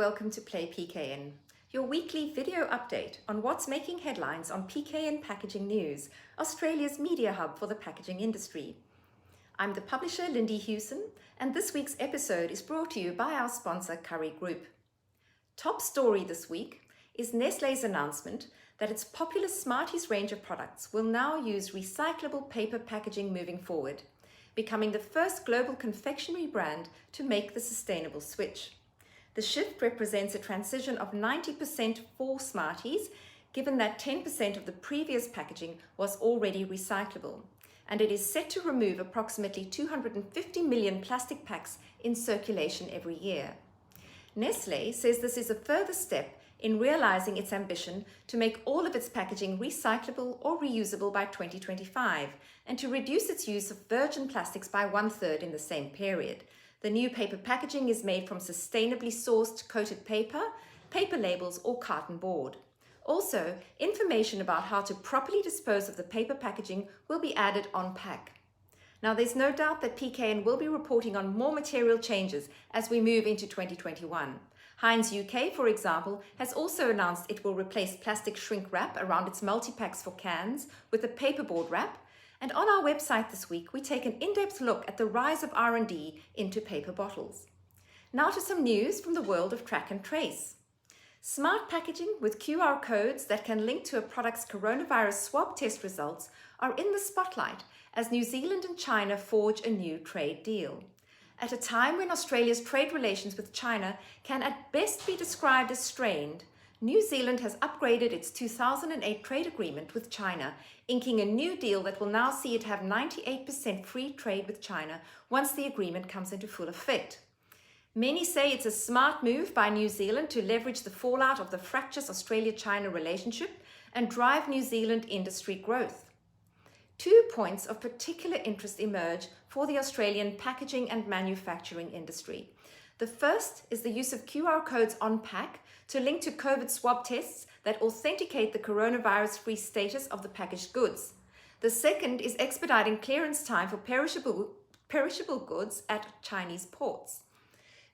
welcome to Play PKN, your weekly video update on what's making headlines on PKN Packaging News, Australia's media hub for the packaging industry. I'm the publisher Lindy Hewson, and this week's episode is brought to you by our sponsor Curry Group. Top story this week is Nestle's announcement that its popular Smarties range of products will now use recyclable paper packaging moving forward, becoming the first global confectionery brand to make the sustainable switch. The shift represents a transition of 90% for Smarties, given that 10% of the previous packaging was already recyclable, and it is set to remove approximately 250 million plastic packs in circulation every year. Nestle says this is a further step in realizing its ambition to make all of its packaging recyclable or reusable by 2025 and to reduce its use of virgin plastics by 1/3 in the same period. The new paper packaging is made from sustainably sourced coated paper, paper labels or carton board. Also, information about how to properly dispose of the paper packaging will be added on pack. Now, there's no doubt that PKN will be reporting on more material changes as we move into 2021. Heinz UK, for example, has also announced it will replace plastic shrink wrap around its multi-packs for cans with a paperboard wrap. And on our website this week, we take an in-depth look at the rise of R&D into paper bottles. Now to some news from the world of track and trace. Smart packaging with QR codes that can link to a product's coronavirus swab test results are in the spotlight as New Zealand and China forge a new trade deal. At a time when Australia's trade relations with China can at best be described as strained, New Zealand has upgraded its 2008 trade agreement with China, inking a new deal that will now see it have 98% free trade with China once the agreement comes into full effect. Many say it's a smart move by New Zealand to leverage the fallout of the fractious Australia-China relationship and drive New Zealand industry growth. 2 points of particular interest emerge for the Australian packaging and manufacturing industry. The first is the use of QR codes on pack to link to COVID swab tests that authenticate the coronavirus-free status of the packaged goods. The second is expediting clearance time for perishable goods at Chinese ports.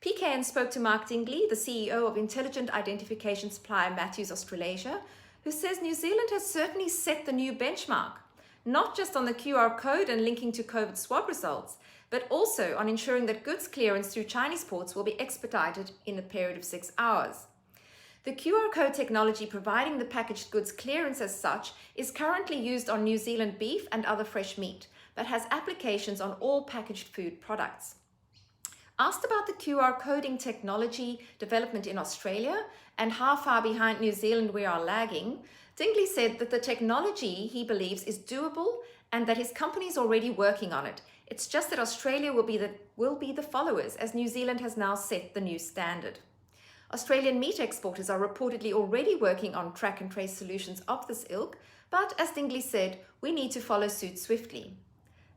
PKN spoke to Mark Dingley, the CEO of intelligent identification supplier Matthews Australasia, who says New Zealand has certainly set the new benchmark, not just on the QR code and linking to COVID swab results, but also on ensuring that goods clearance through Chinese ports will be expedited in a period of 6 hours. The QR code technology providing the packaged goods clearance as such is currently used on New Zealand beef and other fresh meat, but has applications on all packaged food products. Asked about the QR coding technology development in Australia and how far behind New Zealand we are lagging, Dingley said that the technology, he believes, is doable and that his company is already working on it. It's just that Australia will be the followers, as New Zealand has now set the new standard. Australian meat exporters are reportedly already working on track and trace solutions of this ilk, but as Dingley said, we need to follow suit swiftly.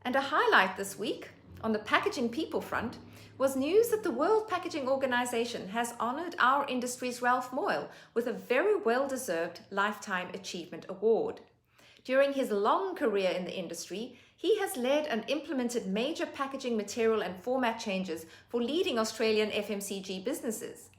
And a highlight this week, on the packaging people front, was news that the World Packaging Organization has honored our industry's Ralph Moyle with a very well-deserved Lifetime Achievement Award. During his long career in the industry, he has led and implemented major packaging material and format changes for leading Australian FMCG businesses.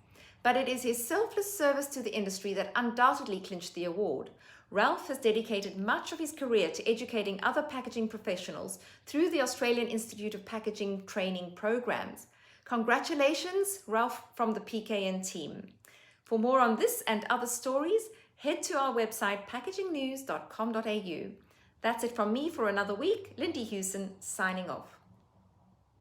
But it is his selfless service to the industry that undoubtedly clinched the award. Ralph has dedicated much of his career to educating other packaging professionals through the Australian Institute of Packaging training programs. Congratulations, Ralph, from the PKN team. For more on this and other stories, head to our website packagingnews.com.au. That's it from me for another week. Lindy Hewson signing off.